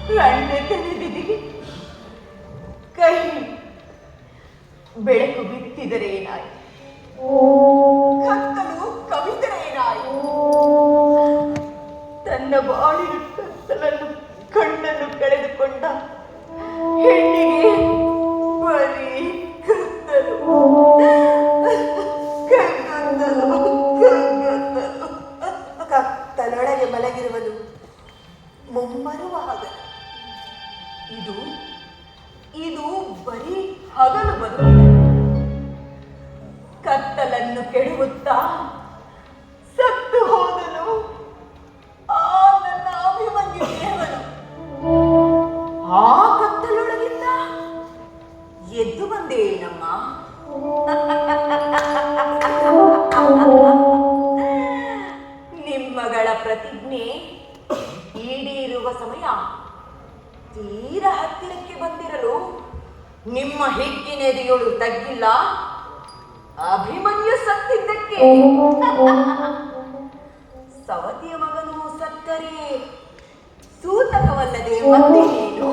ಕಣ್ಣು ತೆರೆದಿದೆ. ಕೈ ಬೆಳಕು ಬಿತ್ತಿದರೆ ಏನಾಯಿ, ಕತ್ತಲು ಕವಿದರೆ ಏನಾಯಿ. ತನ್ನ ಬಾಳಿನ ಕತ್ತಲನ್ನು ಕಣ್ಣನ್ನು ಕಳೆದುಕೊಂಡ ಹೆಣ್ಣಿಗೆ ಬರೀ ಕತ್ತಲು ಕಗ್ಗತ್ತಲು ಕಗ್ಗತ್ತಲು. ಕತ್ತಲೊಳಗೆ ಮಲಗಿರುವುದು ಮುಂಬರುವ ಹಗಲು. ಇದು ಇದು ಬರೀ ಹಗಲು ಬದುಕಿದೆ. ಕತ್ತಲನ್ನು ಕೆಡವುತ್ತಾ ಸತ್ತು ಹೋದನು ಆ ನನ್ನ ಅಭಿಮನ್ಯು ದೇವನು. ಆ ಕತ್ತಲೊಳಗಿಂದ ಎದ್ದು ಬಂದೇ ನಮ್ಮ ನಿಮ್ಮಗಳ ಪ್ರತಿಜ್ಞೆ ಈಡೇರುವ ಸಮಯ ತೀರ ಹತ್ತಿರಕ್ಕೆ ಬಂದಿರಲು ನಿಮ್ಮ ಹಿಗ್ಗಿನೆದೆಯೊಳು ತಗ್ಗಿಲ್ಲ. ಅಭಿಮನ್ಯು ಸತ್ತಿದ್ದಕ್ಕೆ ಸವತಿಯ ಮಗನು ಸತ್ತರೆ ಸೂತಕವಲ್ಲದೆ ಮತ್ತೇನು?